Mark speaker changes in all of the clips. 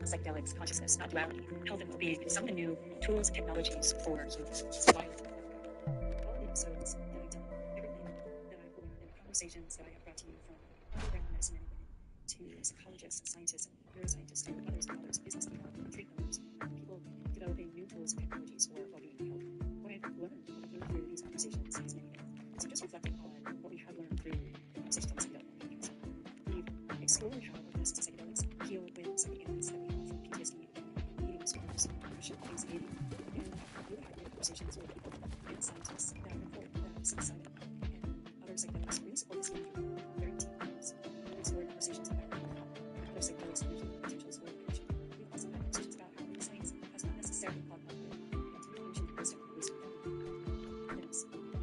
Speaker 1: psychedelics, consciousness, not duality, health and well-being, some of the new tools and technologies for humans. While all the episodes that I've done, everything that I've learned, and the conversations that I have brought to you from underground medicine men and women to psychologists and scientists and neuroscientists to others and others, business people, treatment owners, people developing new tools and technologies for well-being and health. What I've learned through these conversations is many things. So just reflecting on what we have learned through conversations on psychedelics. We've explored how organisms and psychedelics heal with some of the ailments that we have from PTSD, eating disorders, depression, anxiety, and really had great conversations with people and scientists that report that psilocybin and other psychedelics really support this healing through very deep levels. We've explored conversations about other psychedelics and healing potentials for addiction. We've also had conversations about how these things has not necessarily caught up with deep evolution and wisdom that we have.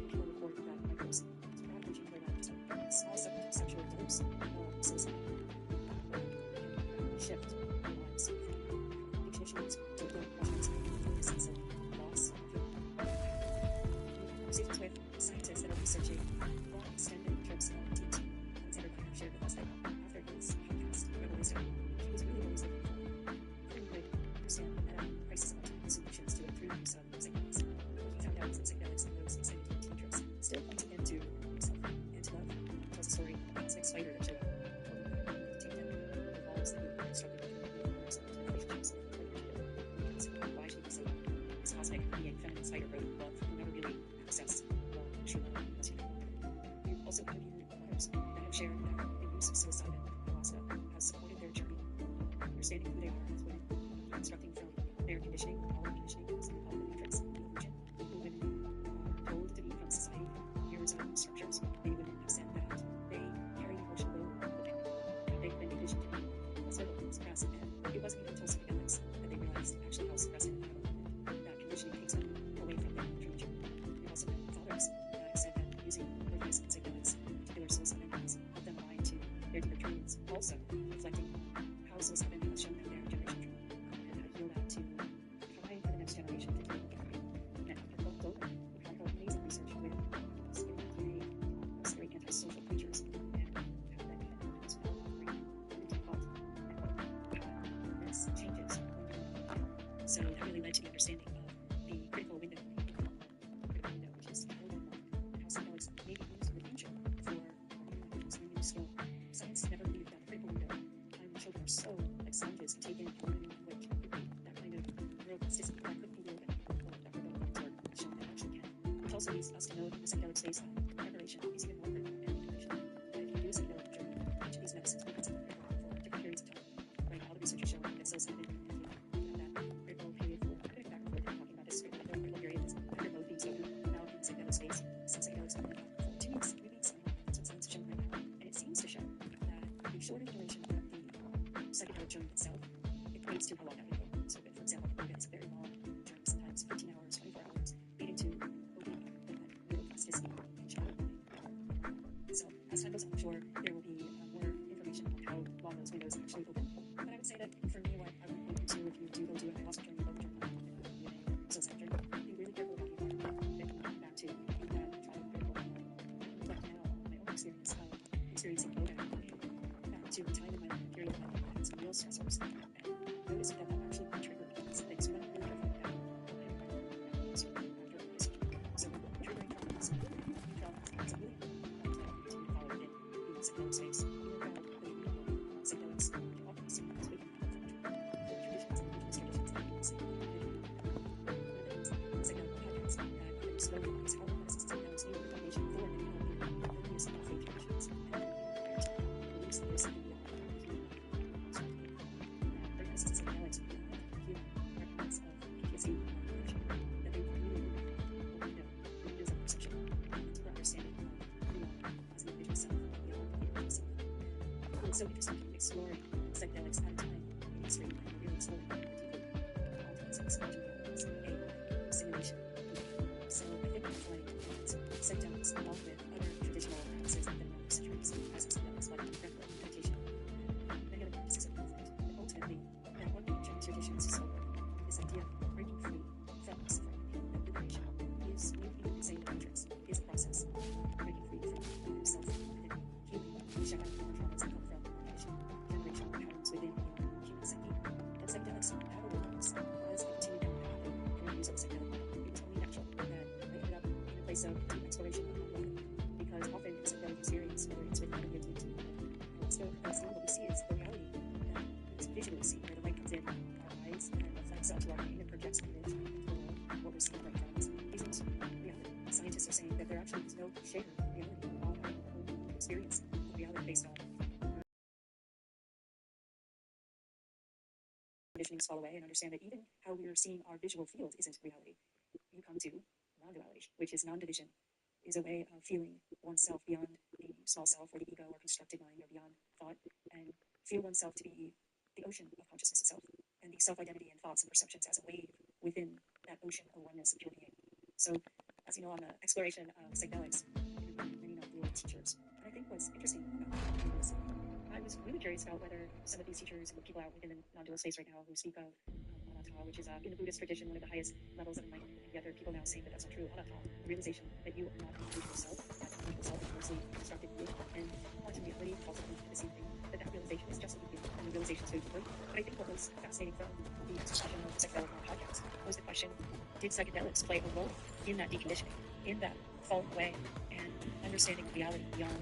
Speaker 1: People report that microdosing is broad reaching for that just a small sexual dose of psilocybin shift our lives from addiction issues to depressions and a sense of loss and conversations with scientists that are researching long extended trips on DMT. Alexander Kleiner shared with us that after his podcast Revelation, he was really always looking for who could understand the meta crisis of time solutions to it through the use of psychedelics. What he found out was that psychedelics and those extended DMT trips still pointed him to himself and to love. He tells a story of a cosmic spider that showed up that he constructed relationships why should we say this cosmic being feminine spider wrote love who never really accessed love true love unless you know. We've also interviewed others that have shared that the use of psilocybin and ayahuasca has supported their journey understanding who they are as women, constructing from their conditioning, all their conditioning is of the matrix, the illusion, who women are told to be from society, years of structures. Many women have said that they carry the emotional load of the parent, that they've been conditioned to be suppressed, and it wasn't even until psychedelics that they realized actually how suppressive and how that conditioning takes them away from their future. We've also met fathers that have said that using organisms and psychedelics, in particular psilocybin, has helped them align to their deeper dreams, also reflecting on how psilocybin has shown them their generational trauma and how to heal that to provide for the next generation to deal with that. We met Dr. Phil Dolan, who had amazing research with scary DNA, scary antisocial creatures, and how that can as well bring default changes when you're looking at it. So that really led to the understanding of the critical window, which is how and how psychedelics may be used in the future for learning a new skill. Science never believed that the critical window, time children are so like sponges and take in how many what can be that kind of neuroplasticity that couldn't be reopened. Well, Dr. Dolan has shown that actually can. Which also leads us to know in the psychedelic space that preparation is even more critical than intervention. That if you do a psychedelic journey, each of these medicines will become critical for different periods of time. Right, all the research is showing that psilocybin that critical period for back and forth talking about this critical period is after both being so good now in the psychedelic space. Some psychedelics are for 2 weeks, 3 weeks, that's what science is showing right now. And it seems to show that the shorter duration of the psychedelic journey itself equates to how long that can go. So if, for example, yoga is a very long journey, sometimes 15 hours, 24 hours, leading to opening up that neuroplasticity and shadow. So as time goes on, I'm sure there will be more information on how long those windows actually open. But I would say that for me, what I would point you to if you do go do an ayahuasca journey, yoga journey, psilocybin journey, be really careful about the environment that you come back to that trial critical. Reflect now on my own experience of experiencing yoga back to a time in my period of my life that had some real stressors, and noticed that actually can trigger these things. So you want to be really careful about what environment that is after this. So triggering traumas, it's a really important that you continue to follow within the psychedelic space. Even about psychedelics can often be seen as waking up from traditions and indigenous traditions and things. One of the things in the psychedelic podcast that really slowly is how medicines and psychedelics need the foundation for many harmonious faith traditions and beliefs that there's something beyond human medicines and psychedelics beyond human records of PTSD and depression, that they really open windows of perception and deeper understanding of who we are as an individual self and beyond the individual self. It's so interesting to be exploring psychedelics at a time in history when we're really exploring more deeply all things like quantum mechanics, AI, simulation. So I think I'm finding that psychedelics, along with other traditional practices that have been around for centuries, as psychedelics like breathwork, meditation, many other practices of movement, and ultimately, that what the ancient traditions soul work, this idea of breaking free from suffering and liberation is maybe you could say the matrix is a process of breaking free from self-identity, healing, shut out from traumas that come from generational patterns within the human psyche. And is a deep exploration of reality, because often in psychedelic experience, whether it's with cognitive still what we see is the reality that we visually see, where the light comes in our eyes and reflects onto our brain and projects image the world, what we're seeing right in front of us, isn't reality. Scientists are saying that there actually is no shared reality. We all have our own experience of reality based on conditionings fall away, and understand that even how we're seeing our visual field isn't reality. You come to non-duality, which is non-division, is a way of feeling oneself beyond the small self or the ego or constructed mind or beyond thought, and feel oneself to be the ocean of consciousness itself, and the self-identity and thoughts and perceptions as a wave within that ocean of oneness of pure being. So, as you know, on the exploration of psychedelics, interviewed many non-dual teachers, and I think what's interesting about this, I was really curious about whether some of these teachers and people out within the non-dual space right now who speak of anatta, which is in the Buddhist tradition one of the highest levels of enlightenment, and yet there are people now saying that that's not true. Anatta, the realization that you are not an individual self, that individual self is mostly constructed you, and quantum reality calls it the same thing, that realization is just a beginning, and the realization is very important. But I think what was fascinating from the discussion of the Psychedelic podcast was the question, did psychedelics play a role in that deconditioning, in that falling away and understanding of reality beyond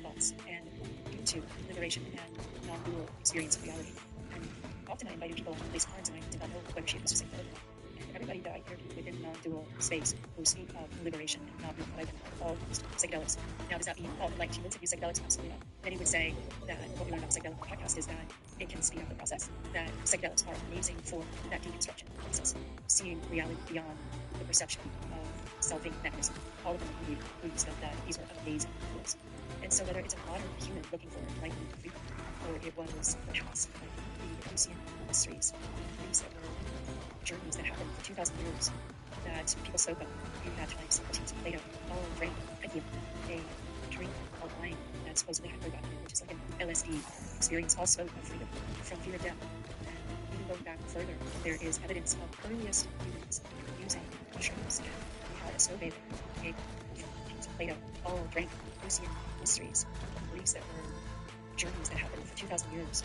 Speaker 1: thoughts and into liberation and non-dual experience of reality? And often I invited people on these cards, and I did not know whether she was psychedelic or not. And everybody that I interviewed within the non-dual space who speak of liberation and non-dual, what I would call psychedelics. Now, does that mean all enlightened humans have used psychedelics? Absolutely not. Many would say that what we learned about the psychedelic podcast is that it can speed up the process, that psychedelics are amazing for that deconstruction process, seeing reality beyond the perception of selfing mechanism. All of them agreed that these were amazing tools. And so whether it's a modern human looking for enlightenment and freedom, or it was the past, like the Lucian mysteries, things that were journeys that happened for 2,000 years that people spoke of in that time, Socrates and Plato, all drank idea, a drink of wine that supposedly had forgotten, which is like an LSD experience, all spoke of freedom from fear of death. And even going back further, there is evidence of earliest humans using mushrooms, and we had a snow bathing, a Plato, all drank Lucian mysteries, beliefs that were journeys that happened for 2,000 years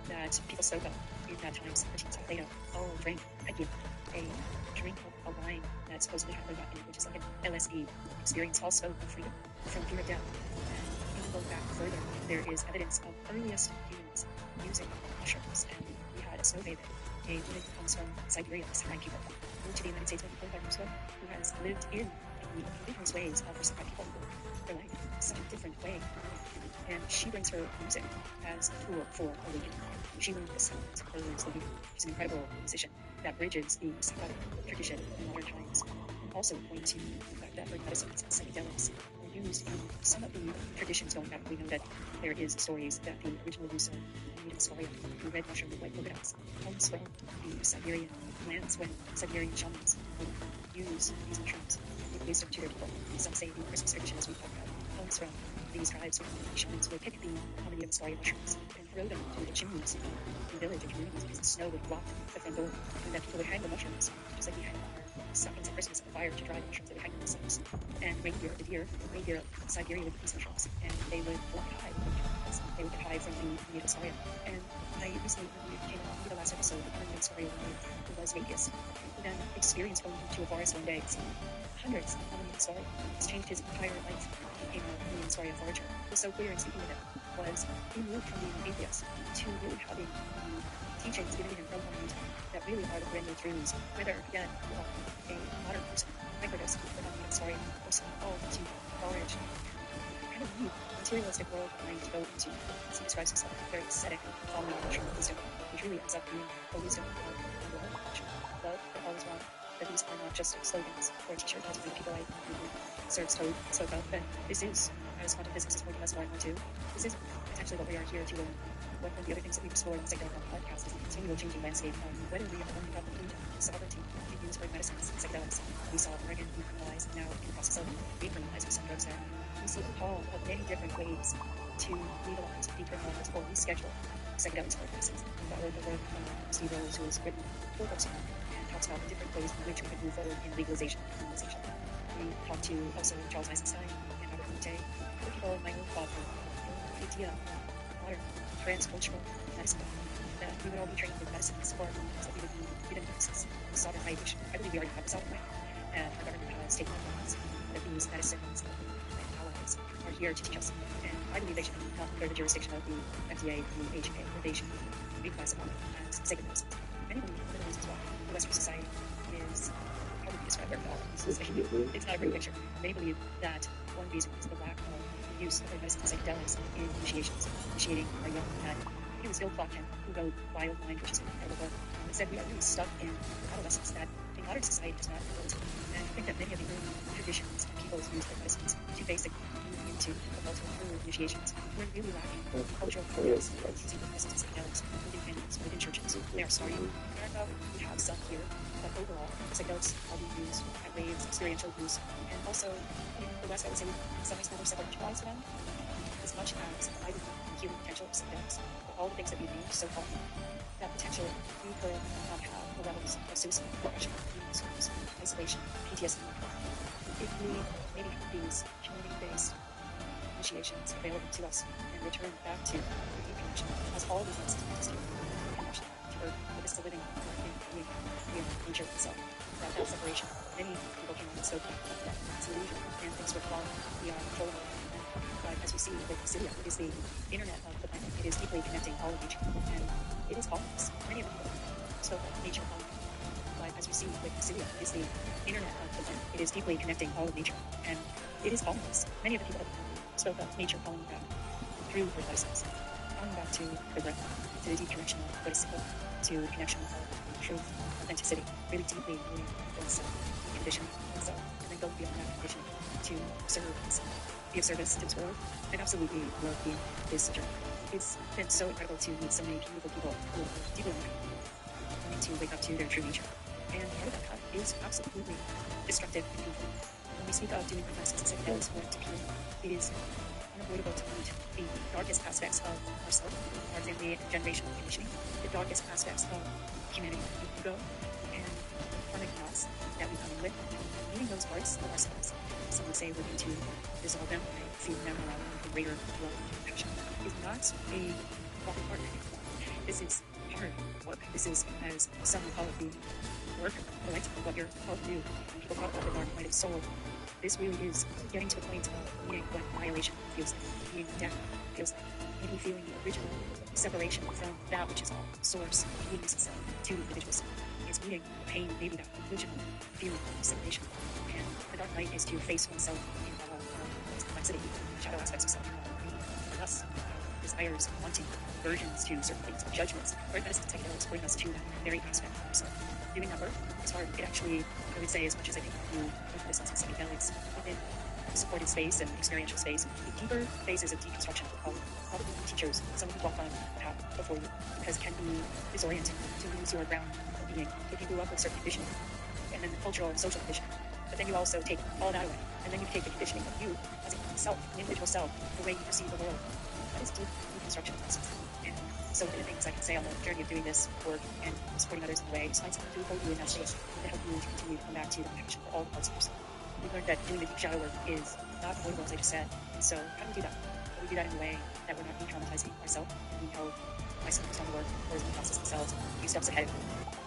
Speaker 1: that people spoke of in that time, Socrates and Plato, all drank idea, a drink of wine that supposedly had forgotten, which is like an LSD experience, all spoke of freedom from fear of death. And even going back further, there is evidence of earliest humans using mushrooms, and we had a snow bathing, a woman who comes from Siberia, Sarai people, moved to the United States maybe 45 years ago, who has lived in the indigenous ways of her Sarai people for life, such a different way. And she brings her music as a tool for awakening. She learned the sounds of birds, the leader. She's an incredible musician that bridges the psychotic tradition in modern times. Also point to the fact that herb medicines and psychedelics were used in some of the traditions going back. We know that there is stories that the original use of native scoria, the red mushroom with white polka dots, comes from the Siberian lands when Siberian shamans would use these mushrooms in wisdom to their people. Some say the Christmas tradition, as we talked about, comes from these tribes when the shamans would pick the common native scoria mushrooms and throw them to the chimneys of the village and communities because the snow would block the front door, and that people would hang the mushrooms, just like we hang our stockings at Christmas at the fire to dry the mushrooms. They would hang them themselves. And reindeer, the reindeer of Siberia would eat these mushrooms, and they would fly high. They would get high from the native scoria. And I recently came on the last episode of the native scoria woman who was atheist, who then experienced going into a forest one day, seeing hundreds of native scoria. It's changed his entire life. He became a native scoria forager. It was so clear in speaking with him was he moved from being an atheist to really having the teachings given to him from Hanukkah that really are the perennial truths, whether again you are a modern person, microdose, or not even sorry, person, all to forage, kind of leave the materialistic world behind to go into, as he describes himself, very ascetic, following the mushroom wisdom, which really ends up being the wisdom of the world. Love that all is wrong, that these are not just slogans or t-shirts to make people like Sir spoke of, but this is, as quantum physics is pointing us more and more to, this is potentially what we are here to learn. One of the other things that we've explored in the Psychedelic podcast is the continual changing landscape of whether we are going to have the freedom, the sovereignty to use herb medicines and psychedelics. We saw Oregon decriminalize, and now in the process of recriminalizing some drugs there. We see a call of many different ways to legalize, decriminalize, or reschedule psychedelics and herb medicines. We've got the work of Steve Rose, who has written 4 books on it, and talks about the different ways in which we can move forward in legalization and criminalization. We talked to also Charles Eisenstein and Robert Monte, other people in my own thought of the idea of modern transcultural medicine, that we would all be trained with medicines, or that we would be given medicines, the sovereign right, which I believe we already have the sovereign right. and our government has taken on that these medicines and allies are here to teach us. And I believe they should be not under the jurisdiction of the FDA, the HA, or they should be classified as sacred medicines. Many believe for the reasons why the Western society is, how would you describe their fall? It's not a great picture. They believe that one reason is the lack of use of their medicines and psychedelics in initiations, initiating our young men. He was Bill Plotkin, who wrote Wild Mind, which is an incredible book, and said we are really stuck in adolescence that a modern society does not hold. And I think that many of the early traditions and peoples used their medicines to basically move into adulthood through initiations. We're really lacking cultural programs using the medicines and psychedelics within families, within churches. They are starting in America. We have some here, but overall, the psychedelics are being used at waves, experiential use, and also in the West, I would say, in some ways, more psychologicalized them. As much as I believe in the healing potential of psychedelics, for all the things that we've named so far, that potential we could have the levels of suicide, depression, eating disorders, isolation, PTSD. If we maybe have these community-based initiations available to us and return back to the deep connection, as all these medicines do, connection to earth, with this living being nature itself. That separation, many people came on and spoke about that. It's an illusion, and things were flawed. We are controllable. But as we see with Cydia, it is the internet of the planet. It is deeply connecting all of nature, and it is calling us. Many of the people spoke of nature calling us. But as we see with Cydia, it is the internet of the planet. It is deeply connecting all of nature, and it is calling us. Many of the people spoke of nature calling back through her medicines, calling back to the breath, to the deep connection of what is simple, to the connection of truth, authenticity, really deeply knowing oneself, deconditioning oneself, and then going beyond that conditioning to serve oneself, be of service to this world, and absolutely love being this journey. It's been so incredible to meet so many beautiful people who are deeply wanting to wake up to their true nature. And part of that path is absolutely destructive and painful. When we speak of doing medicines and psychedelics for to heal, it is unavoidable to meet the darkest aspects of ourselves, our family and generational conditioning, the darkest aspects of humanity, the ego, and the karmic knots that we come in with. Meeting those parts of ourselves, some would say we're going to dissolve them, feel them around with greater love and passion, is not a walk apart. This is hard work. This is, as some would call it, the work or like what you're called to do. And people call it the dark night of soul. This really is getting to the point of meeting what annihilation feels like, meeting death feels like, maybe feeling the original separation from that which is all source, beings itself, to the individual self. It's meeting pain, maybe that original feeling of separation. And the dark night is to face oneself in all its complexity, shadow aspects of self, lust, desires, wanting, aversions to certain things, judgments. Or medicine psychedelics bring us to that very aspect of ourselves. Doing that work is hard. It actually, I would say, as much as I think you do medicines and psychedelics within supported space and experiential space, the deeper phases of deconstruction will probably teachers, someone who walked on the path before you, because it can be disorienting to lose your ground of being if you grew up with certain conditioning, and then the cultural and social conditioning. But then you also take all that away, and then you take the conditioning of you as a self, an individual self, the way you perceive the world. That is deep deconstruction process. And so one of the things I can say on the journey of doing this work and supporting others in the way is find someone to hold you in that space and to help you to continue to come back to the passion for all the parts of yourself. We learned that doing the deep shadow work is not avoidable, as I just said. And so how do we do that? How do we do that in a way that we're not re-traumatizing ourselves and being held by someone who's on the work or is in the process themselves, a few steps ahead,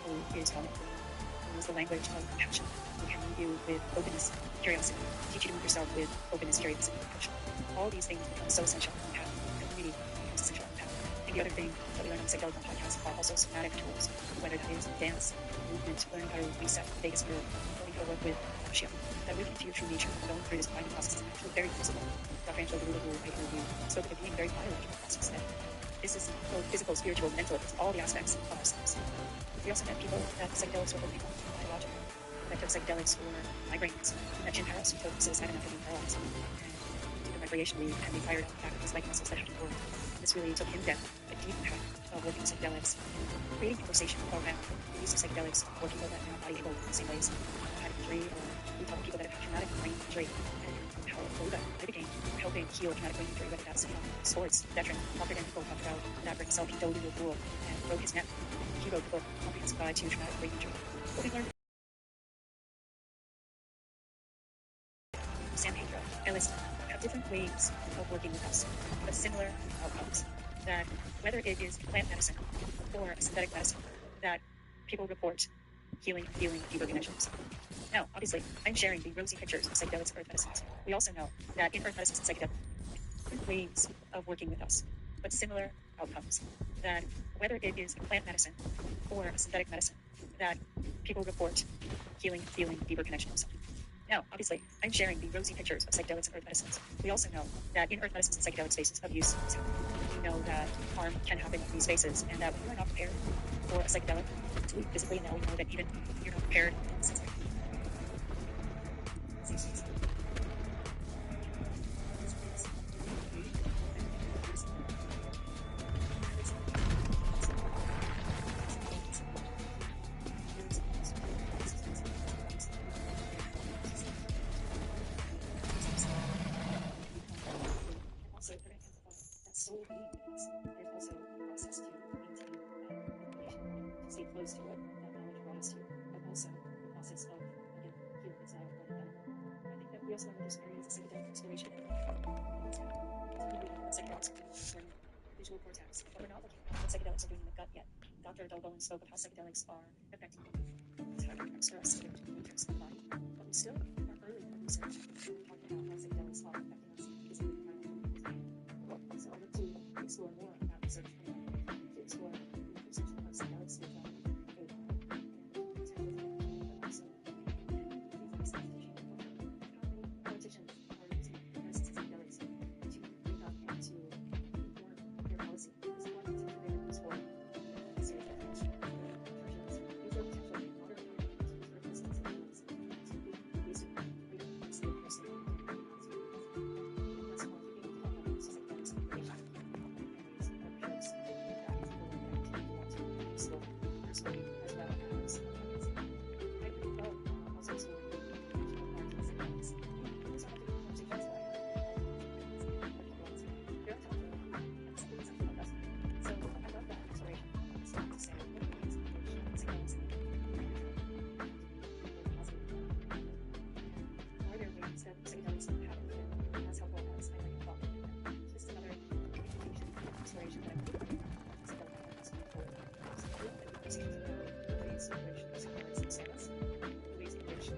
Speaker 1: who is calling, who is the language of compassion, who can meet you with openness, curiosity, teach you to move yourself with openness, curiosity, and compassion. All these things become so essential in the path. Community becomes essential in the path. And the other thing that we learn on the Psychedelic podcast are also somatic tools, whether that is dance, movement, learning how to reset the vagus nerve, learning how to work with fascia, that really into your true nature, going through this binding process is actually very physical. Dr. Angela Lula, who I interviewed, spoke of it being a very biological process, that this is both physical, spiritual, mental, it's all the aspects of ourselves. We also met people that psychedelics were working on biological, that took psychedelics for migraines. We met Jim Harris, who took psilocybin after being paralyzed, and did them recreationally, and they fired back his leg muscles that had to work. This really took him down a deep path of working with psychedelics and creating conversation around the use of psychedelics for people that are not body able in the same ways. Had injury, or we talk to people that have had traumatic brain injury, and how yoga I became helping heal traumatic brain injury, whether that's sports, veteran. Dr. Dan Pico talked about that for himself. He dove into a pool and broke his neck. He wrote the book, Comprehensive Guide to Traumatic Brain Injury. What we learned San Pedro, LSD, have different ways of working with us, but similar outcomes. That whether it is plant medicine or synthetic medicine that people report healing and feeling deeper connections. Now, obviously, I'm sharing the rosy pictures of psychedelics and earth medicines. We also know that in earth medicines and psychedelics, different ways of working with us, but similar outcomes. That whether it is a plant medicine or a synthetic medicine, that people report healing and feeling deeper connections. Now, obviously, I'm sharing the rosy pictures of psychedelics and earth medicines. We also know that in earth medicines and psychedelic spaces, abuse is happening. We know that harm can happen in these spaces, and that when you are not prepared for a psychedelic, mentally, physically, and now we know that even if you're not prepared sensibly, also they're going to amplify that soul being in us. There's also a process to maintain that information, to stay close to what that knowledge brought us to, but also the process of, again, healing. It's not one and done. I think that we also want to experience a psychedelic exploration. Psychedelics are doing in the visual cortex, but we're not looking at what psychedelics are doing in the gut yet. Dr. Dolgolan spoke of how psychedelics are affecting the type stress to the matrix of the body, but we still are early in the research. We're talking about how psychedelics are affecting us physically, so I look to explore more of that research to explore the research of what psychedelics do and also politicians are using medicines and psychedelics to wake up and to inform their policy. This is one thing that they use for serious churches. These are potentially moderate medicines and psychedelics to basically reduce the person and that's why we can talk about psychedelics and information and ways of approaches that people want to explore personally as well as I really love also exploring the emotional parts of psychedelics. Those are the conversations that I have they're on top of something like us. So I love that exploration. It's not to say what it means in psychedelics are there ways that psychedelics haven't been as helpful as I might have thought? Just another information exploration that I'm doing. The ways in which psychedelics understand us, the ways in which the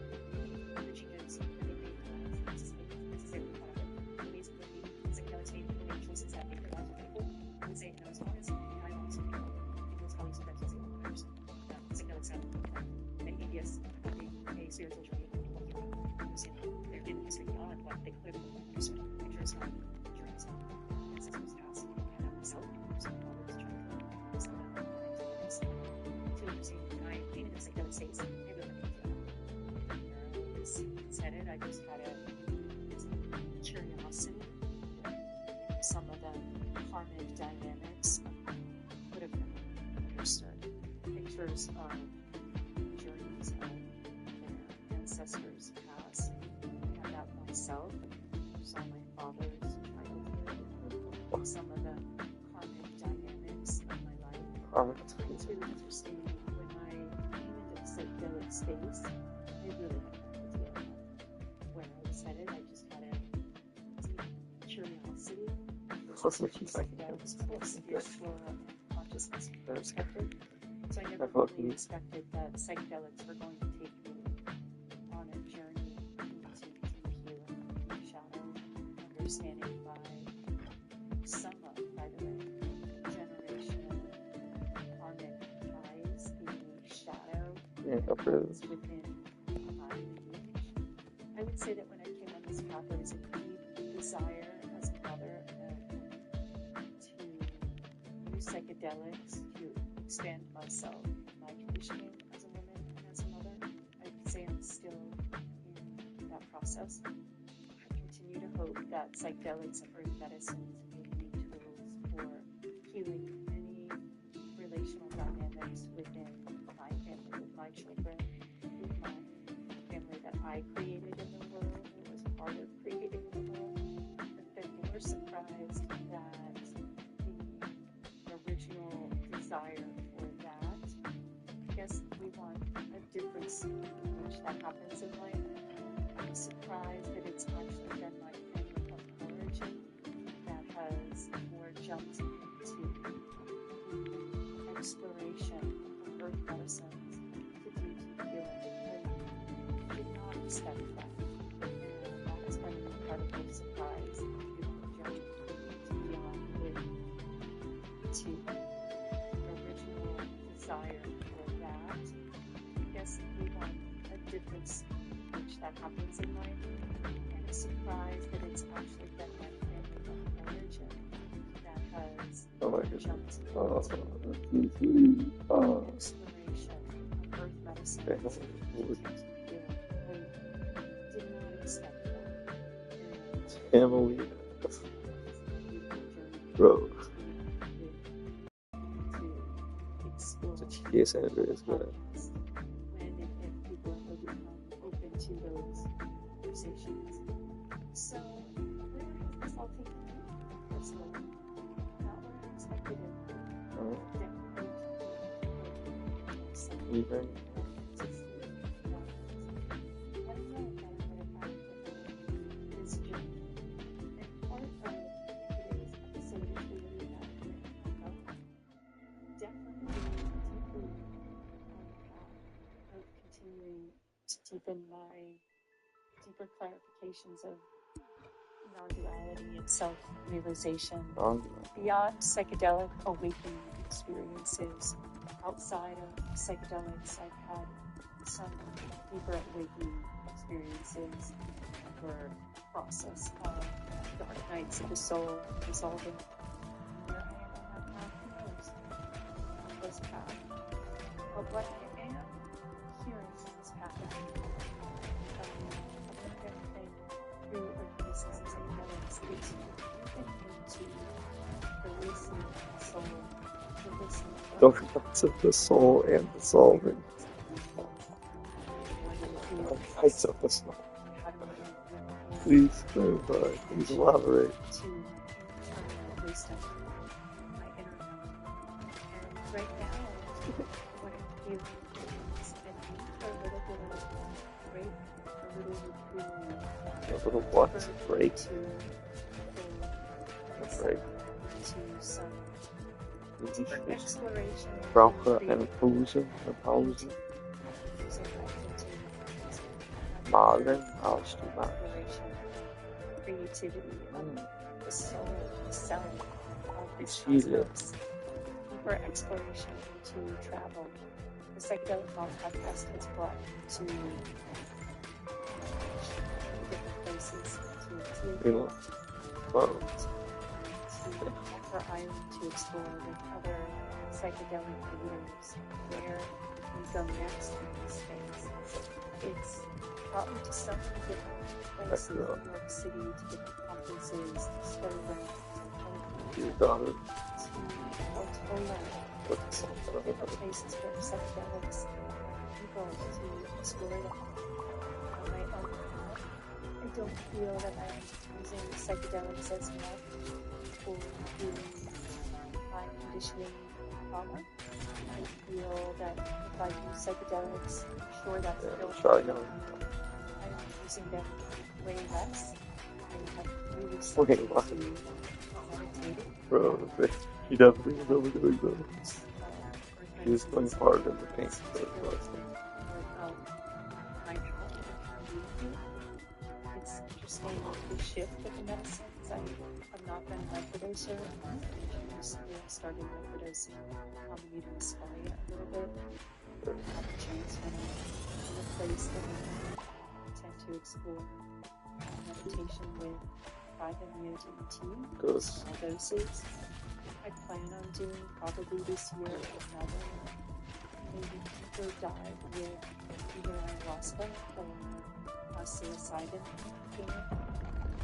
Speaker 1: changes that they make not necessarily caught up in, the ways in which psychedelics made people make choices that make their lives more meaningful. I would say, as long as I want to be those colleagues who practice others, that psychedelics have many atheists having a spiritual journey of looking around, understanding their hidden history beyond what they clearly understood. Pictures of journeys of ancestors past, and myself, some others trying to some of them to understand when I came into the psychedelic states, I really went into it. Said it, I just had a curiosity. Some of the karmic dynamics could have been understood. Pictures of journeys of their ancestors past. I had that myself. Saw my father's childhood. Some of the karmic dynamics of my life. It's really interesting. When I came into the psychedelic space, I really had no idea where I was headed. I just had a deep curiosity to psychedelics from a spiritual and consciousness perspective. So I never really expected that psychedelics were going to take me on a journey into deep healing, shadow, understanding by some of, by the way, generational karmic ties, the shadow within my lineage. I would say that when I came on this path, there was a deep desire as a mother to use psychedelics to expand myself, my conditioning as a woman and as a mother. I would say I'm still in that process. I continue to hope that psychedelics and earth medicines may be tools for healing many relational dynamics within my family, with my children, with my family that I created in the world, or was part of creating the world. I've been more surprised that the original desire for that, I guess we want a different speed in which that happens in life. I'm surprised that it's actually been my family of origin that has more jumped into the exploration of earth medicines to do to to the original desire for that. I guess we want a difference which that happens in life, and a surprise that it's actually been my family of origin that has jumped into exploration of earth medicine. Did not expect that.
Speaker 2: Can't believe it. Bro. Yes, Andrew is good.
Speaker 1: When and if people will become open to those conversations. So, where has this all taken me? Personally, not what I expected it. Definitely.
Speaker 2: You think?
Speaker 1: Deepen my deeper clarifications of non-duality and self-realization beyond psychedelic awakening experiences. Outside of psychedelics, I've had some deeper awakening experiences over a process of dark nights of the soul resolving. Where I am on that path, who knows? On this path. But what I am hearing from this path of everything through organisms and psychedelics is moving into the listening of the soul, the listening
Speaker 2: of the soul and the solving. Heights of the soul. Please clarify, please elaborate.
Speaker 1: To internal wisdom, my inner knowing. And right now, what I'm feeling is a need for a little bit of break, a little reprieve.
Speaker 2: A little what? Break?
Speaker 1: A break. To some deeper exploration.
Speaker 2: Brauche eine Pause, eine Pause. Malen, auszumachen.
Speaker 1: Creativity of the soul, the self, of this cosmos. Deeper exploration into travel. The Psychedelic Mom podcast has brought me to different places, to Upper Island to explore with other psychedelic leaders where we go next in this space. It's brought me to so many different places, New York City, to different conferences, to Stowe, to Altola, different places where psychedelics are able to explore them on my own. I don't feel that I'm using psychedelics as much for healing my conditioning trauma. I feel that if I use psychedelics, I'm sure that's still I'm using them way less. I have really started to meditate.
Speaker 2: Bro, he definitely was overdoing those. He was going hard in the paint.
Speaker 1: It's interesting the shift of the medicines. I have not been a microdoser. Recently I started microdosing on the uterus fire a little bit. I have a chance when I'm in a place that I tend to explore meditation with 5-MeO-DMT, small doses. I plan on doing probably this year another maybe deeper dive with either ayahuasca or psilocybin treatment.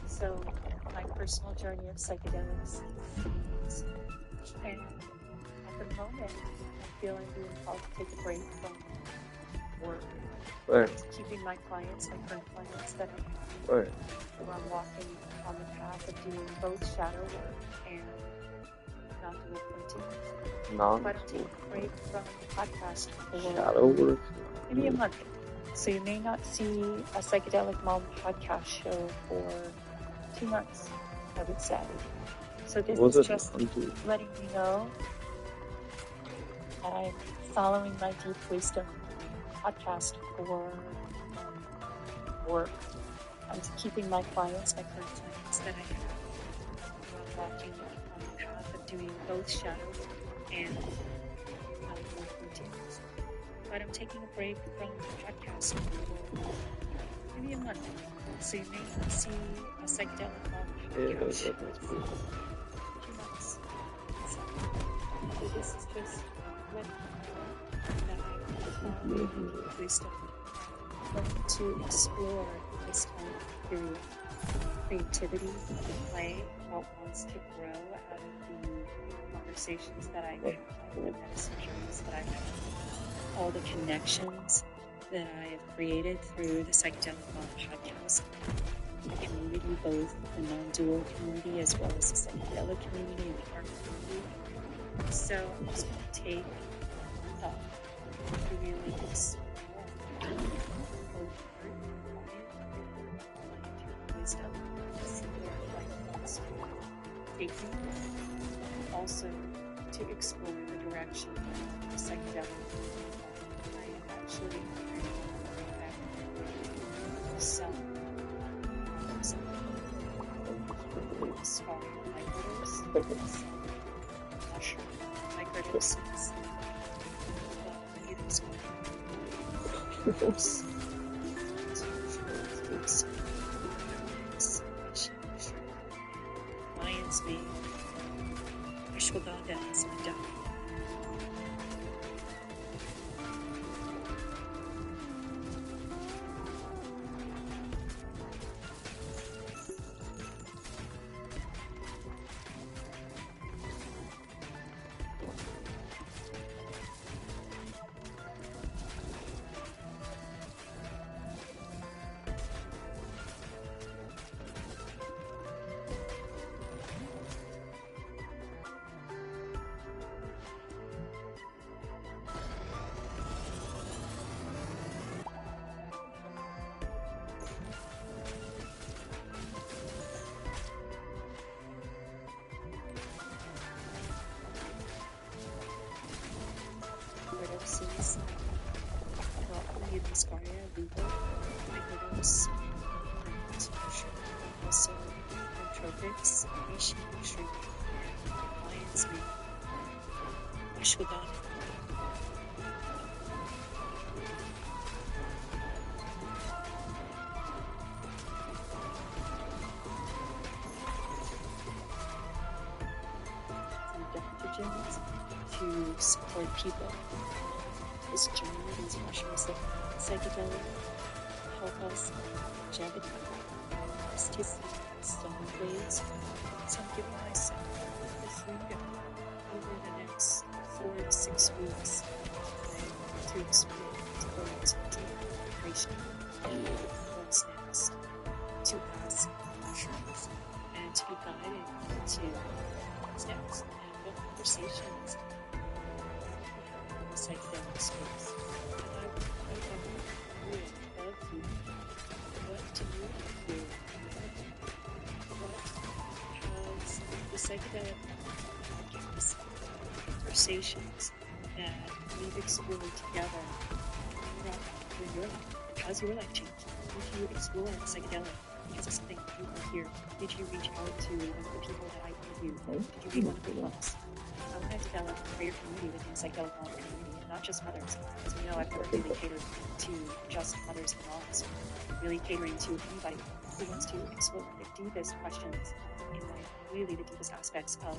Speaker 1: So my personal journey of psychedelics continues. And at the moment, I feel I'm being called to take a break from work. Keeping my clients, my current clients that I have, who I'm walking on the path of doing both shadow work and non-dual protein. But I'll take a break from the podcast for
Speaker 2: shadow work,
Speaker 1: maybe a month. So you may not see a Psychedelic Mom podcast show for 2 months, I would say. So this is just letting you know that I'm following my deep wisdom podcast for work. I'm keeping my clients, my current clients that I have, while walking on the path of doing both shadow and work routines. But I'm taking a break from podcasting for maybe a month, so you may not see a psychedelic on couch for a few months. So this is just what that I wisdom. I'm going to explore this time period. Creativity, play, what wants to grow out of the conversations that I have, the medicine journeys that I have, all the connections that I have created through the Psychedelic Mom podcast, the community, both the non-dual community as well as the psychedelic community and the art community. So I'm just going to take a thought to really explore both art and wisdom, see where life wants to take me, also to explore the direction of the psychedelic. I am actually some scar microdose, mushroom microdoses, Lions me, ashwagandha is my diet. Seeds, broccoli, muscaria, legal, microdose, and also nootropics, reishi, shrimp, lion's mane, ashwagandha. Adaptogens to support people. This journey, these mushrooms that psychedelic help us longevity, plasticity, stone waves. So I'm giving myself the freedom over the next 4 to 6 weeks to explore, to go into deep creation, what's next, to ask mushrooms, and to be guided to what's next, and what conversations psychedelic space. And I would love you. What do you do? What has the psychedelic podcast conversations that we've explored together brought in your life? How's your life changed? Did you explore psychedelic because of something you heard here? Did you reach out to one of the people that I interviewed? Did you read one of the books? How can I develop a greater community within psychedelic mom community, and not just mothers? As we know, I've never really catered to just mothers and moms, really catering to anybody who wants to explore the deepest questions in life, really the deepest aspects of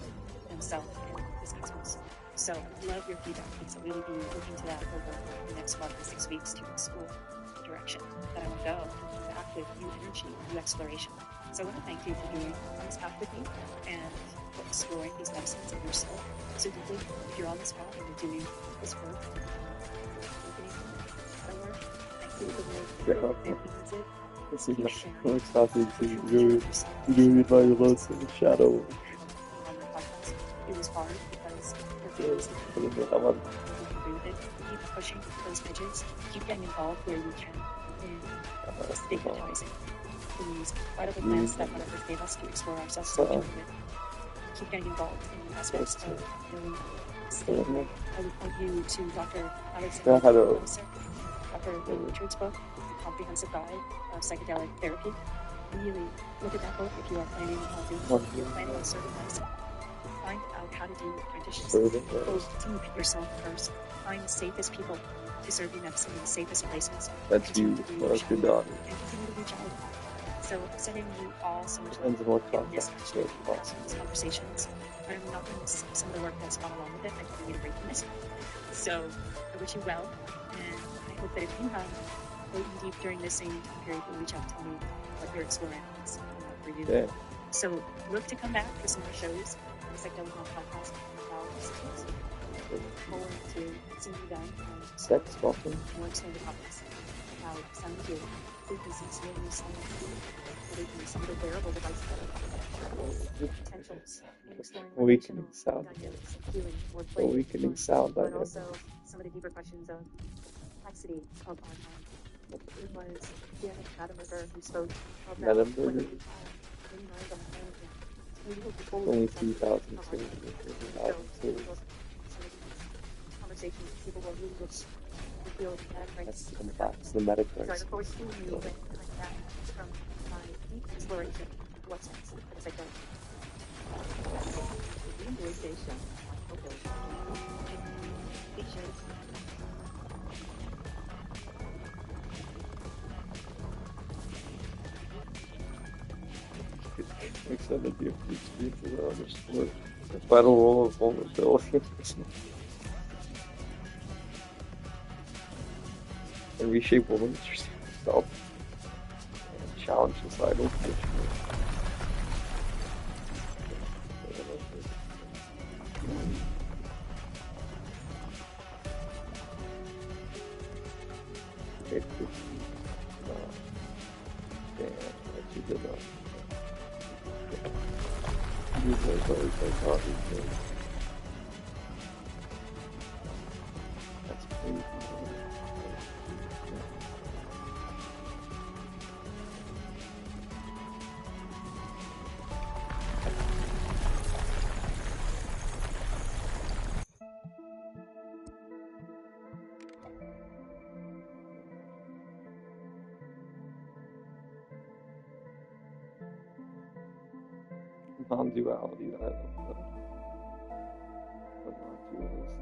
Speaker 1: themselves and this cosmos. So I would love your feedback, because I'll really be looking to that over the next month or 6 weeks to explore the direction that I want to go, back with new energy, new exploration. So I want to thank you for being on this path with me and for exploring these medicines in yourself so deeply. If you're on this path and you're doing this work, thank you for the work that means it.
Speaker 2: This is not starting to really my loss in the shadow.
Speaker 1: It was hard because keep pushing those edges, keep getting involved where you can in stigmatizing these incredible plans that Mother Earth gave us to explore ourselves so with. Keep getting involved in aspects of healing state. I would point you to Dr. Alexander Dr. Richard's book, Comprehensive Guide of Psychedelic Therapy. Really look at that book if you are planning on doing it. If you're planning on certain medicine. find out how to do apprenticeships.
Speaker 2: Serving
Speaker 1: Team yourself first. Find the safest people to serve you next in the safest places.
Speaker 2: That's
Speaker 1: Continue
Speaker 2: you.
Speaker 1: to do
Speaker 2: That's your daughter.
Speaker 1: and continue to reach out. So sending you all so much
Speaker 2: Depends
Speaker 1: love
Speaker 2: on what
Speaker 1: in this
Speaker 2: context
Speaker 1: action,
Speaker 2: you're
Speaker 1: these conversations. But I'm not going to some of the work that's gone along with it. I can get away from it. So I wish you well, and I hope that if you have go deep during this same time period, you'll reach out to me what you're exploring is for you.
Speaker 2: Yeah.
Speaker 1: So look to come back for some more shows. The Psychedelic Mom podcast about 6 months. Forward to seeing you then.
Speaker 2: Sex talking.
Speaker 1: More expanded topics about sound healing, frequencies, healing sound, awakening some of the wearable devices that are potentials, and exploring
Speaker 2: Awakening
Speaker 1: relational
Speaker 2: sound.
Speaker 1: dynamics, healing, more play,
Speaker 2: Awakening sound
Speaker 1: but
Speaker 2: dynamics.
Speaker 1: also some of the deeper questions of complexity of our time. It was Janet Maddenberger who spoke of that.
Speaker 2: Maddenberger?
Speaker 1: Many minds on the planet now.
Speaker 2: Only 3,000
Speaker 1: conversations, people will really look and feel that
Speaker 2: That's complex. The metacritics.
Speaker 1: So I look forward to seeing you when you come back from my deep exploration of what's next for the psychedelic.
Speaker 3: If you enjoyed today's show, okay, features.
Speaker 2: Extended the experiences are understood. The final role of vulnerability. And reshape women to yourself and challenge societal conditioning. That's crazy. Non-duality that I love. The non-dualist.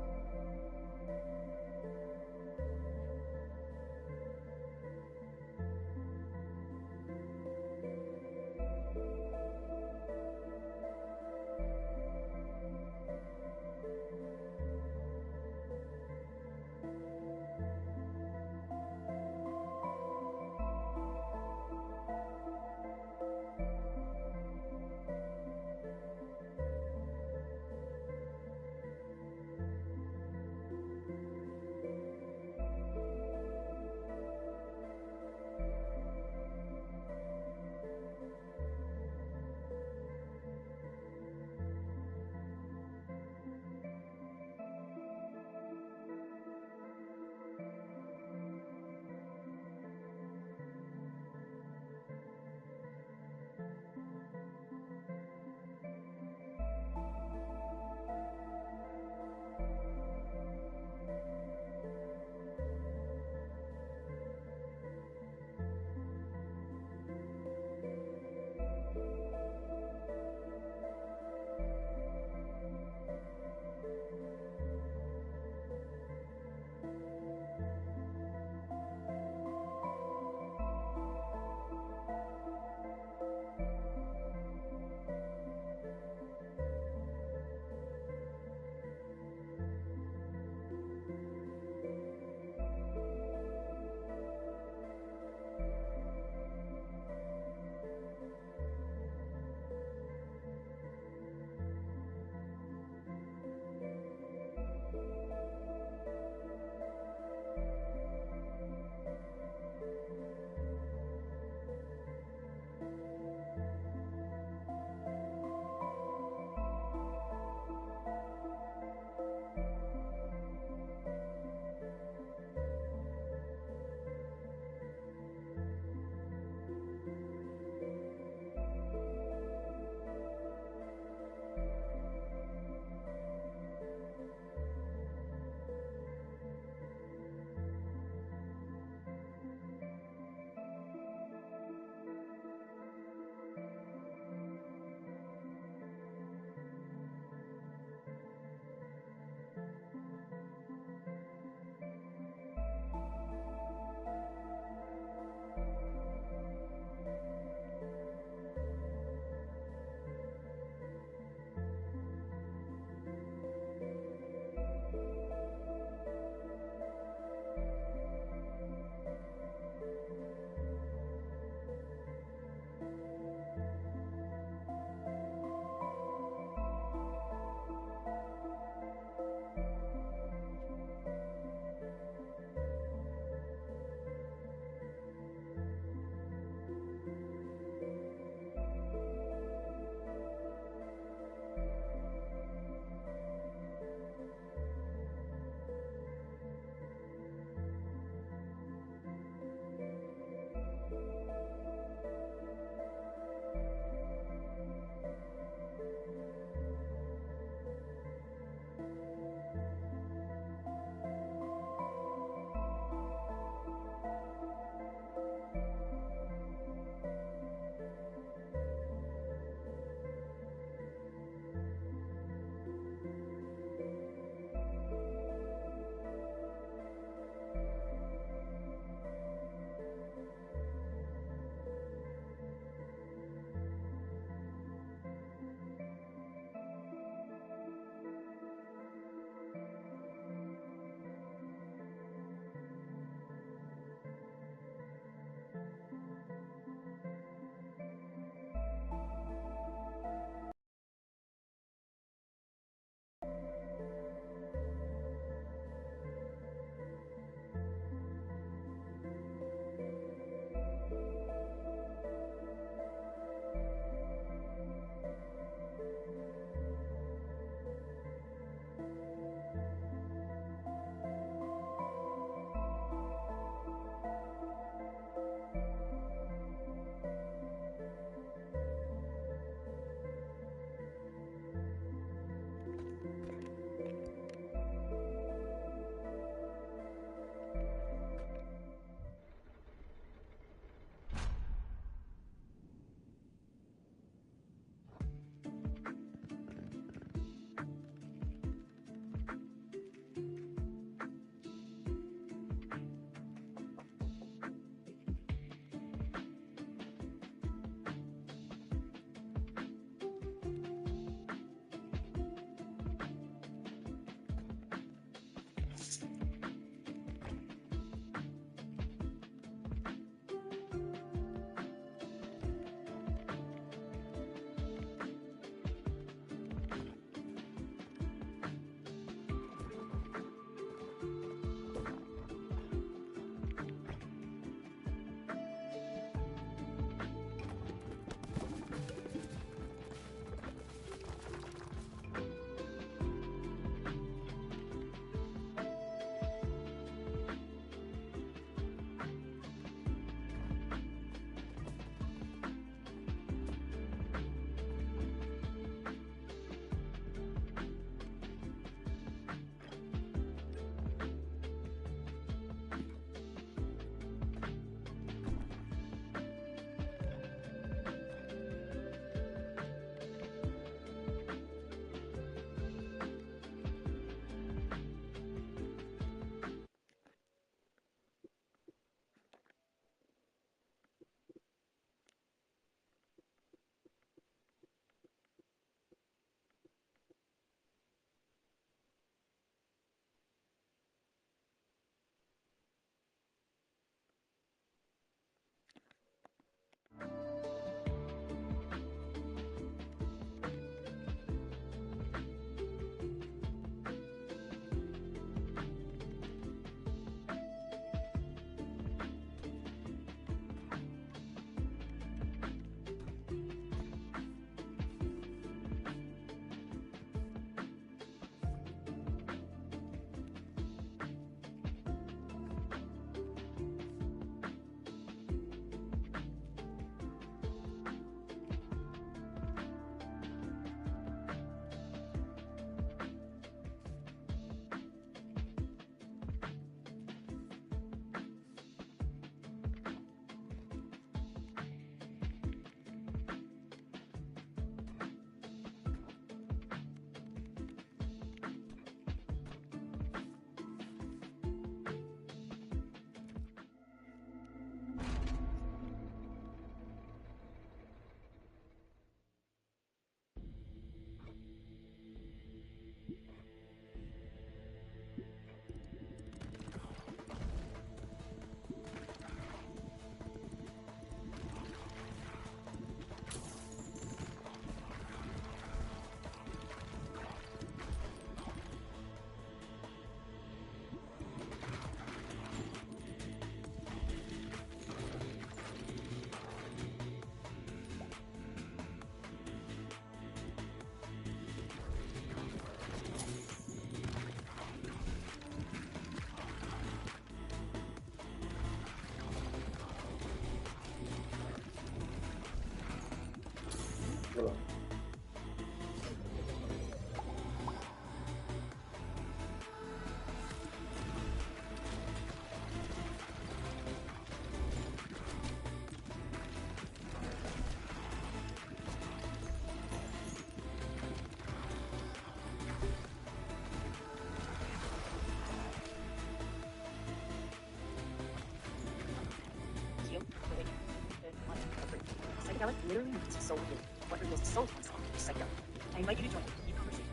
Speaker 1: Psychedelic literally means soul healing. What reveals the soul of oneself is psychedelic. I invite you to join me in conversation.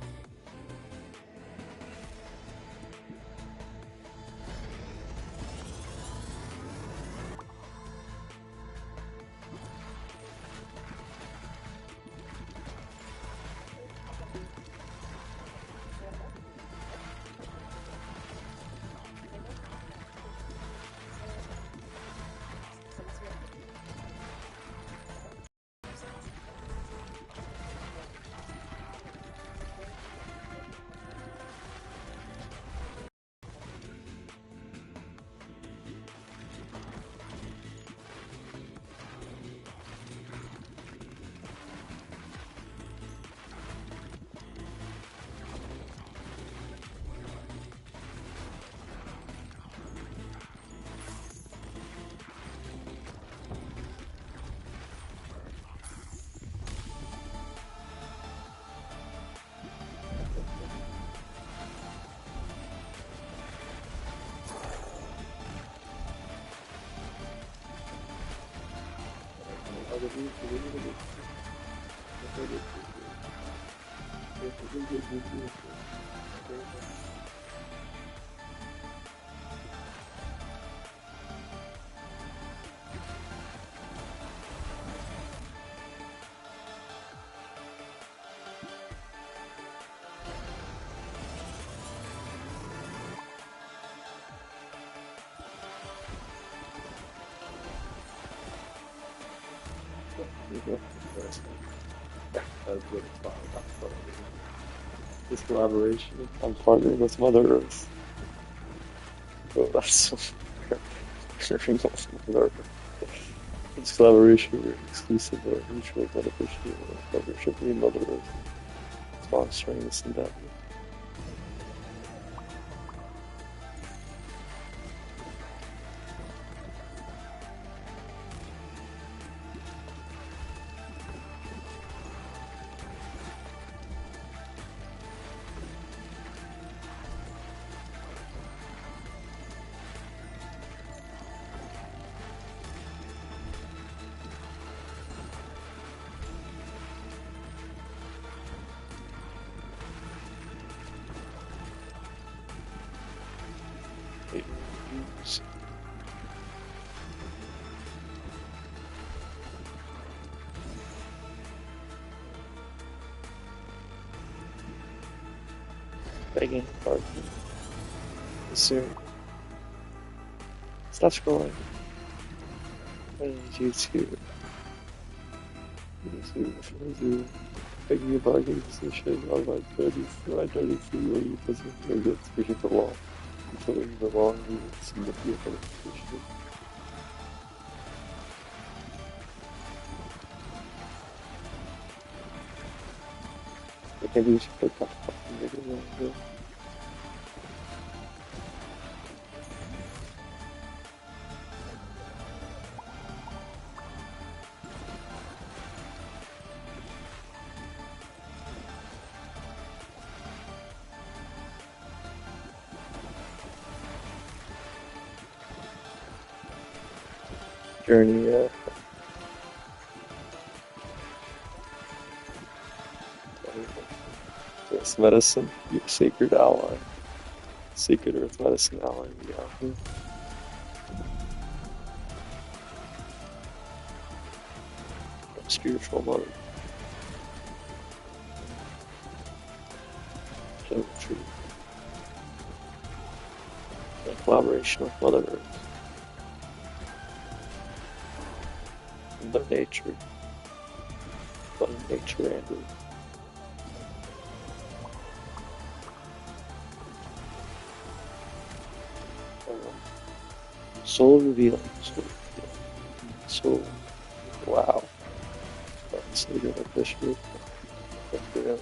Speaker 2: This collaboration, I'm partnering with Mother Earth. Oh, that's so partnering with Mother Earth. This collaboration, we're exclusive or mutual beneficial partnership with Mother Earth, sponsoring this endeavor. Begging pardon. Soon. Stop scrolling. I need you to begging you bargain position on my dirty freeway doesn't know that speaking the law. Until the law needs significant verification. I can't believe you put that fucking nigga in there. Journey, this medicine, your sacred ally, sacred earth medicine ally, yeah. Spiritual mother. So true. In collaboration with Mother Earth. Mother Nature. Mother Nature and soul revealing. Soul. Wow. That's so good at this group. Yeah.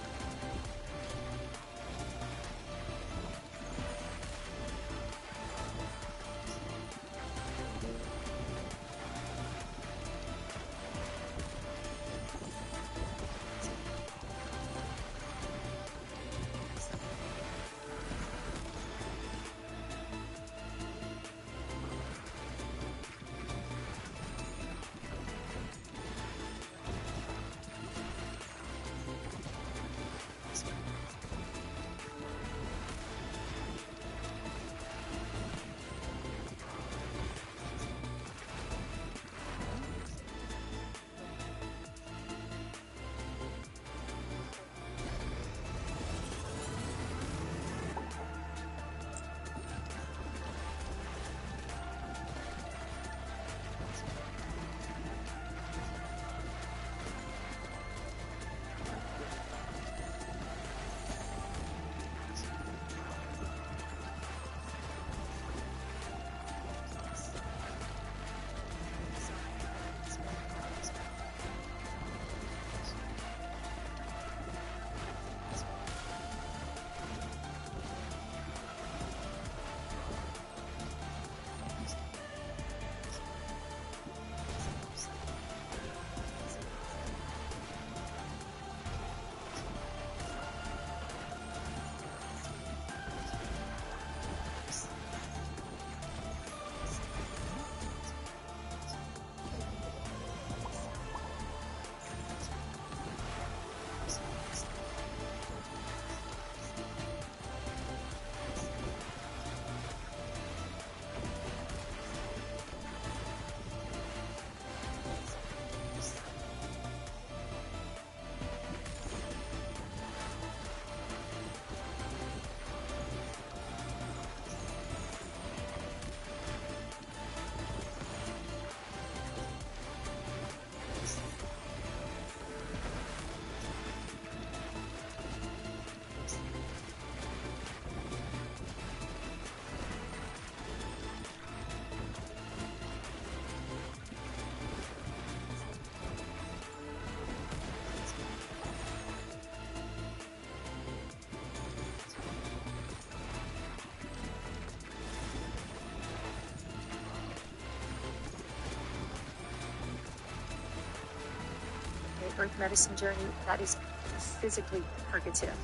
Speaker 1: Earth medicine journey, that is physically purgative.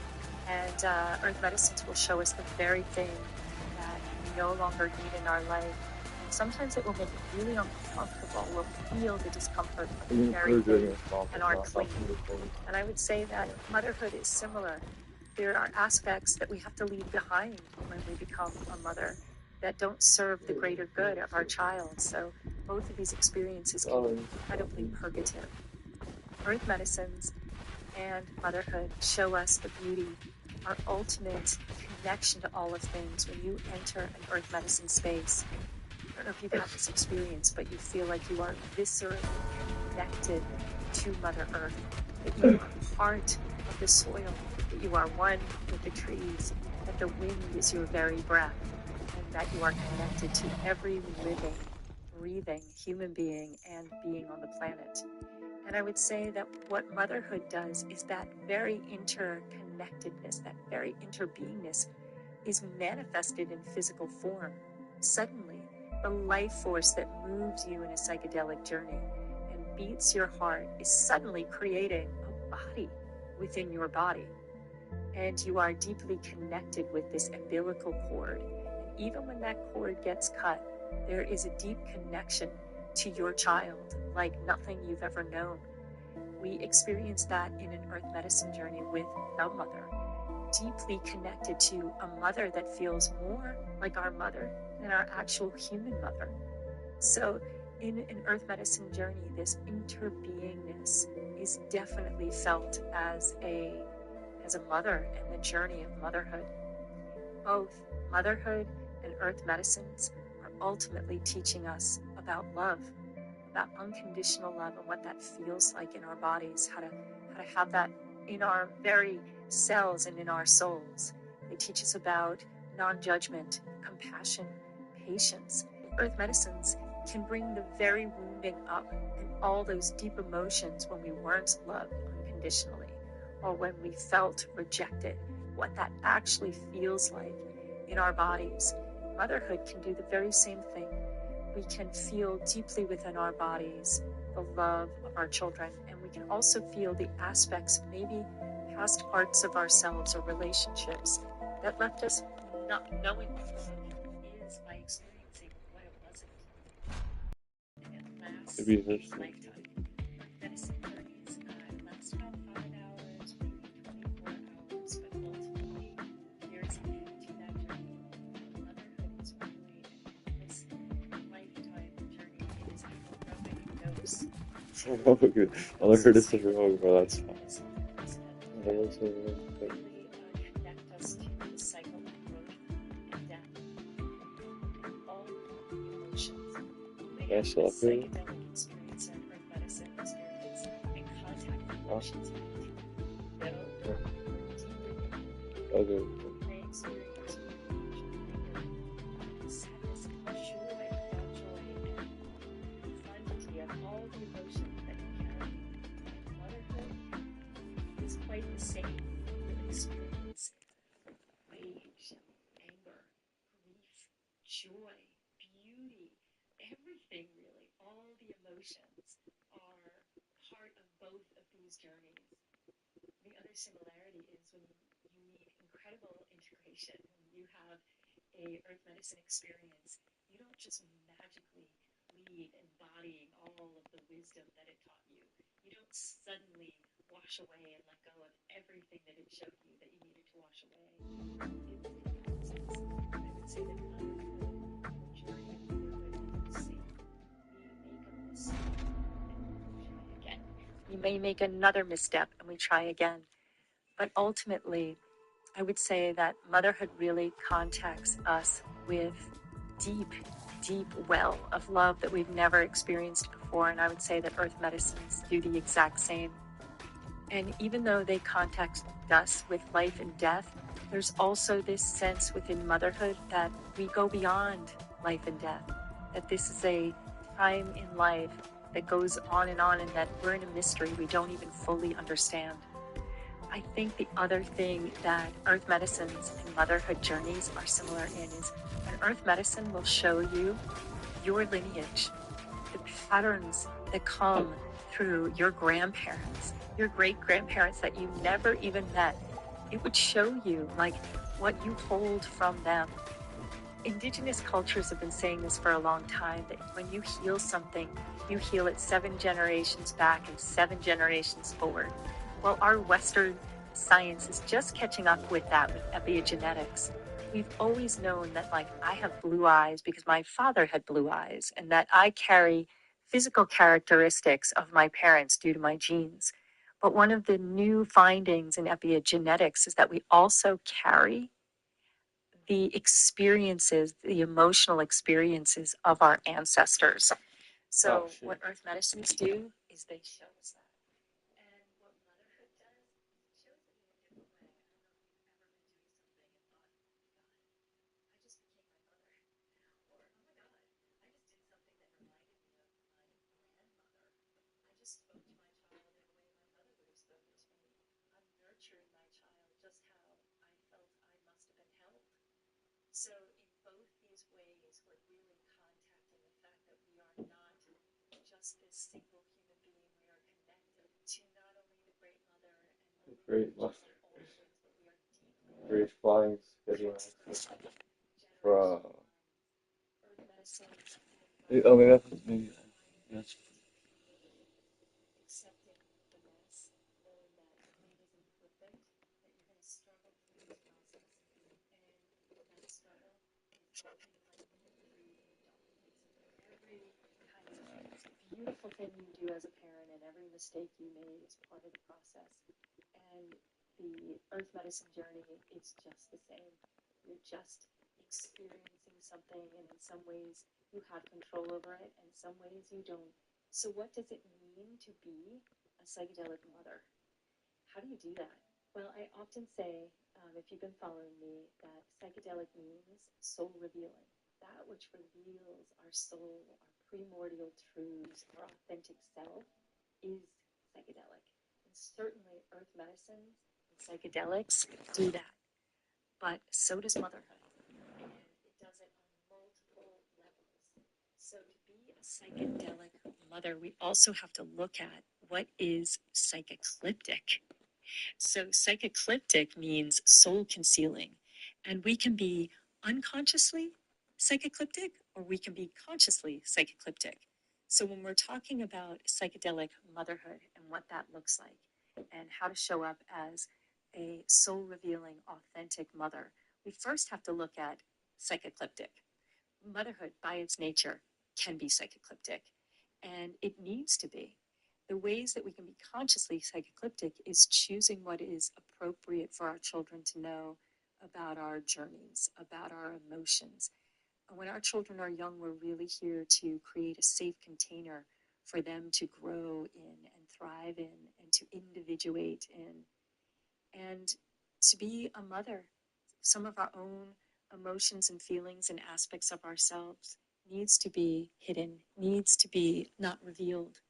Speaker 1: And Earth medicines will show us the very thing that we no longer need in our life. And sometimes it will make it really uncomfortable. We'll feel the discomfort of the very thing and aren't clean. And I would say that motherhood is similar. There are aspects that we have to leave behind when we become a mother that don't serve the greater good of our child. So both of these experiences can be incredibly purgative. Earth medicines and motherhood show us the beauty, our ultimate connection to all of things. When you enter an earth medicine space, I don't know if you've had this experience, but you feel like you are viscerally connected to Mother Earth, that you are part of the soil, that you are one with the trees, that the wind is your very breath, and that you are connected to every living, breathing human being and being on the planet. And I would say that what motherhood does is that very interconnectedness, that very interbeingness is manifested in physical form. Suddenly, the life force that moves you in a psychedelic journey and beats your heart is suddenly creating a body within your body. And you are deeply connected with this umbilical cord. And even when that cord gets cut, there is a deep connection to your child like nothing you've ever known. We experience that in an earth medicine journey with the mother, deeply connected to a mother that feels more like our mother than our actual human mother. So in an earth medicine journey, this interbeingness is definitely felt as a mother and the journey of motherhood. Both motherhood and earth medicines are ultimately teaching us about love, about unconditional love and what that feels like in our bodies, how to have that in our very cells and in our souls. They teach us about non-judgment, compassion, patience. Earth medicines can bring the very wounding up and all those deep emotions when we weren't loved unconditionally or when we felt rejected, what that actually feels like in our bodies. Motherhood can do the very same thing. We can feel deeply within our bodies the love of our children, and we can also feel the aspects, maybe past parts of ourselves or relationships that left us not knowing what love is by experiencing what it wasn't. And it lasts
Speaker 2: Maybe
Speaker 1: a
Speaker 2: this
Speaker 1: lifetime. Medicine journeys last about 5 hours, maybe 24 hours, but ultimately there is an end to that journey. Motherhood is really this lifetime journey. It is a heroic dose.
Speaker 2: Okay. All I heard is such wrong, but that's fine. I
Speaker 1: Really
Speaker 2: also
Speaker 1: connect us to the cycle of birth and death and all of the emotions. You may have
Speaker 2: Nice
Speaker 1: a
Speaker 2: up here.
Speaker 1: psychedelic experience or earth medicine experience and contact the emotions you need to know deeper.
Speaker 2: Okay.
Speaker 1: You may experience sadness and joy without joy and profundity of all the emotions that you carry. And motherhood is quite the same. You'll experience rage, anger, grief, joy, beauty, everything really. All the emotions are part of both of these journeys. The other similarity is when you need incredible integration, when you have a earth medicine experience, you don't just magically leave embodying all of the wisdom that it taught you. You don't suddenly wash away and let go of everything that it showed you that you needed to wash away. It's a process. I would say that motherhood, the journey of motherhood is the same. We make a misstep and we try again. We may make another misstep and we try again. But ultimately, I would say that motherhood really contacts us with deep, deep well of love that we've never experienced before. And I would say that earth medicines do the exact same. And even though they contact us with life and death, there's also this sense within motherhood that we go beyond life and death, that this is a time in life that goes on and that we're in a mystery we don't even fully understand. I think the other thing that earth medicines and motherhood journeys are similar in is an earth medicine will show you your lineage, the patterns that come through your grandparents,
Speaker 4: your great-grandparents that you never even met. It would show you, like, what you hold from them. Indigenous cultures have been saying this for a long time, that when you heal something, you heal it 7 generations back and 7 generations forward. Well, our Western science is just catching up with that with epigenetics. We've always known that, like, I have blue eyes because my father had blue eyes, and that I carry physical characteristics of my parents due to my genes. But one of the new findings in epigenetics is that we also carry the experiences, the emotional experiences of our ancestors. So, what earth medicines do is they show us that. And what motherhood does, it shows it in a different way. I don't know if you've ever been doing something and thought, oh my God, I just became my mother. Or, oh my God, I just did something that reminded me of my grandmother. I just spoke to my child in a way my mother would have spoken to me. I'm nurturing my child just how I felt I must have been held. So in both these ways, we're really contacting the fact that we are not just this single human being. We are connected to not only the Great Mother and the
Speaker 2: Great
Speaker 4: lineage of
Speaker 2: Mother.
Speaker 4: all things, but we are deeply
Speaker 2: Great flying schedule. From
Speaker 4: earth medicine,
Speaker 2: oh maybe that's
Speaker 4: accepting the mess, knowing that it isn't perfect, that you're going to struggle through this process, and that struggle is helping create every kind of beautiful thing you do as a parent and every mistake you made is part of the process. And the earth medicine journey, it's just the same. You're just experiencing something, and in some ways you have control over it, and some ways you don't. So, what does it mean to be a psychedelic mother? How do you do that? Well, I often say, if you've been following me, that psychedelic means soul revealing. That which reveals our soul, our primordial truths, our authentic self is psychedelic. And certainly earth medicines and psychedelics do that. But so does motherhood. And it does it on multiple levels. So to be a psychedelic mother, we also have to look at what is psychecliptic. So, psychecliptic means soul concealing, and we can be unconsciously psychecliptic or we can be consciously psychecliptic. So, when we're talking about psychedelic motherhood and what that looks like and how to show up as a soul revealing, authentic mother, we first have to look at psychecliptic. Motherhood, by its nature, can be psychecliptic, and it needs to be. The ways that we can be consciously psychocliptic is choosing what is appropriate for our children to know about our journeys, about our emotions. And when our children are young, we're really here to create a safe container for them to grow in and thrive in and to individuate in. And to be a mother, some of our own emotions and feelings and aspects of ourselves needs to be hidden, needs to be not revealed.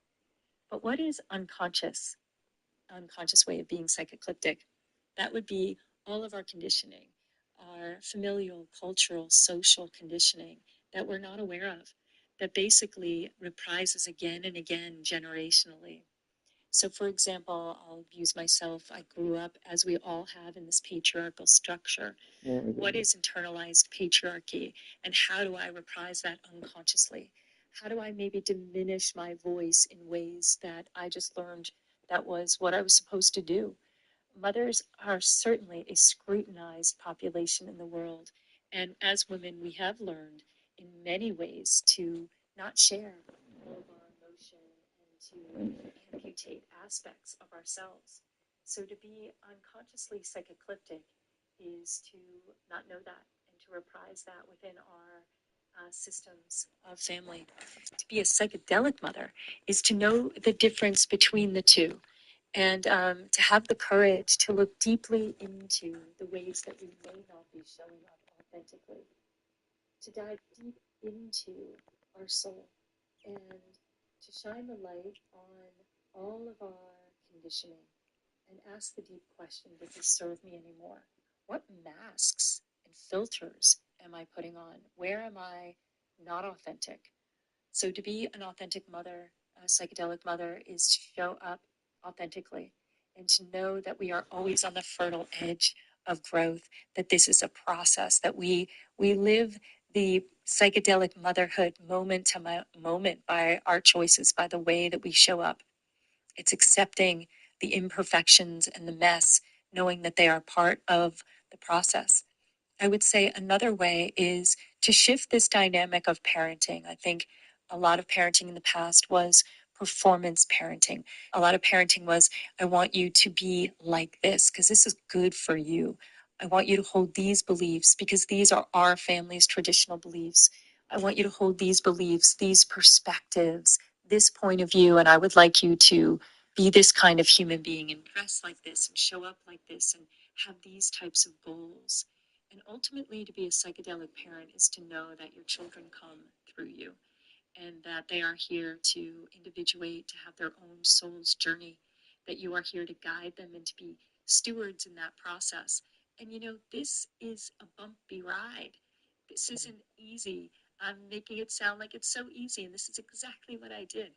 Speaker 4: But what is unconscious? Unconscious way of being psychocliptic? That would be all of our conditioning, our familial, cultural, social conditioning that we're not aware of, that basically reprises again and again generationally. So, for example, I'll use myself. I grew up, as we all have, in this patriarchal structure. What is internalized patriarchy, and how do I reprise that unconsciously? How do I maybe diminish my voice in ways that I just learned that was what I was supposed to do? Mothers are certainly a scrutinized population in the world. And as women, we have learned in many ways to not share all of our emotion and to amputate aspects of ourselves. So to be unconsciously psychocliptic is to not know that and to reprise that within our systems of family. To be a psychedelic mother is to know the difference between the two and to have the courage to look deeply into the ways that we may not be showing up authentically, to dive deep into our soul and to shine the light on all of our conditioning and ask the deep question, does this serve me anymore? What masks and filters am I putting on? Where am I not authentic? So to be an authentic mother, a psychedelic mother, is to show up authentically
Speaker 1: and to know that we are always on the fertile edge of growth, that this is a process, that we live the psychedelic motherhood moment to moment by our choices, by the way that we show up. It's accepting the imperfections and the mess, knowing that they are part of the process. I would say another way is to shift this dynamic of parenting. I think a lot of parenting in the past was performance parenting. A lot of parenting was, I want you to be like this because this is good for you. I want you to hold these beliefs because these are our family's traditional beliefs. I want you to hold these beliefs, these perspectives, this point of view, and I would like you to be this kind of human being and dress like this and show up like this and have these types of goals. And ultimately, to be a psychedelic parent is to know that your children come through you and that they are here to individuate, to have their own soul's journey, that you are here to guide them and to be stewards in that process. And this is a bumpy ride. This isn't easy. I'm making it sound like it's so easy, and this is exactly what I did.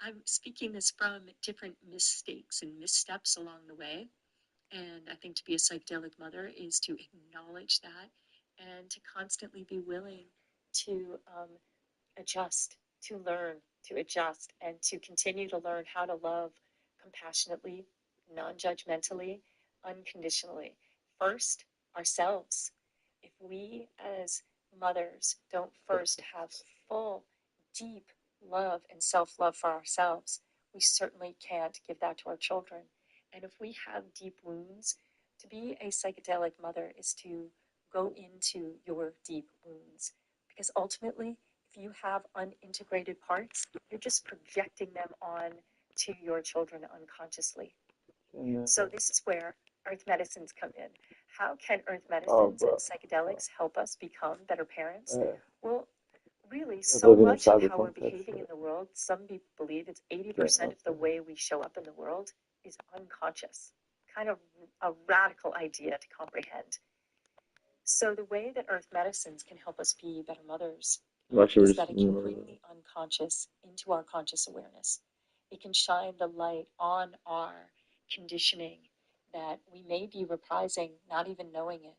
Speaker 1: I'm speaking this from different mistakes and missteps along the way. And I think to be a psychedelic mother is to acknowledge that and to constantly be willing to adjust, to learn, to adjust, and to continue to learn how to love compassionately, non judgmentally, unconditionally. First, ourselves. If we as mothers don't first have full, deep love and self love for ourselves, we certainly can't give that to our children. And if we have deep wounds, to be a psychedelic mother is to go into your deep wounds. Because ultimately, if you have unintegrated parts, you're just projecting them on to your children unconsciously. So this is where earth medicines come in. How can earth medicines and psychedelics help us become better parents? Well, really, so much of how we're behaving in the world, some people believe it's 80% of the way we show up in the world is unconscious. Kind of a radical idea to comprehend. So the way that earth medicines can help us be better mothers is that it can bring the unconscious into our conscious awareness. It can shine the light on our conditioning that we may be reprising, not even knowing it.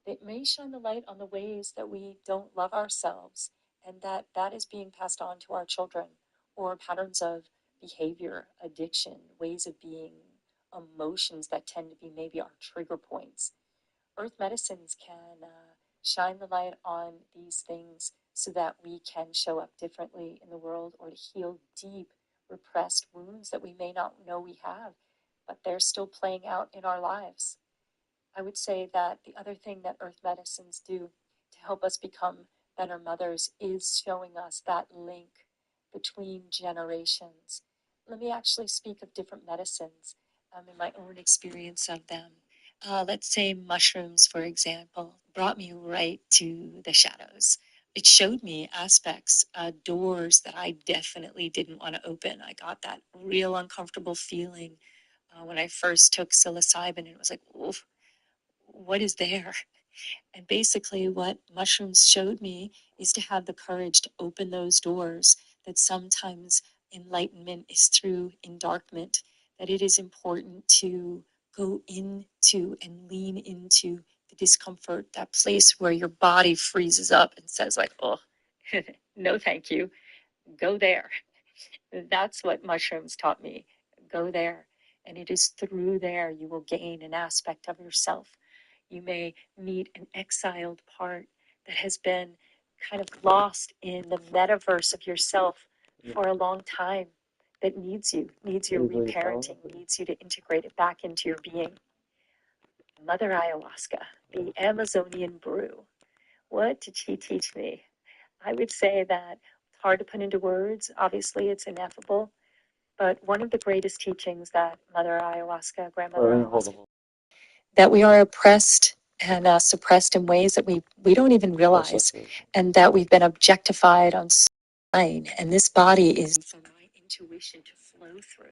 Speaker 1: It may shine the light on the ways that we don't love ourselves and that is being passed on to our children, or patterns of behavior, addiction, ways of being, emotions that tend to be maybe our trigger points. Earth medicines can shine the light on these things so that we can show up differently in the world, or to heal deep repressed wounds that we may not know we have, but they're still playing out in our lives. I would say that the other thing that earth medicines do to help us become better mothers is showing us that link between generations. Let me actually speak of different medicines in my own experience of them. Let's say mushrooms, for example, brought me right to the shadows. It showed me aspects, doors that I definitely didn't want to open. I got that real uncomfortable feeling when I first took psilocybin, and it was like, oof, what is there? And basically, what mushrooms showed me is to have the courage to open those doors, that sometimes enlightenment is through endarkment, that it is important to go into and lean into the discomfort, that place where your body freezes up and says, like, oh, no, thank you, go there. That's what mushrooms taught me. Go there. And it is through there you will gain an aspect of yourself. You may meet an exiled part that has been kind of lost in the metaverse of yourself for a long time, that needs your reparenting, needs you to integrate it back into your being. Mother Ayahuasca, the Amazonian brew. What did she teach me? I would say that it's hard to put into words. Obviously, it's ineffable. But one of the greatest teachings that Mother Ayahuasca, Grandmother Ayahuasca, that we are oppressed and suppressed in ways that we don't even realize, and that we've been objectified on line, and this body is for my intuition to flow through.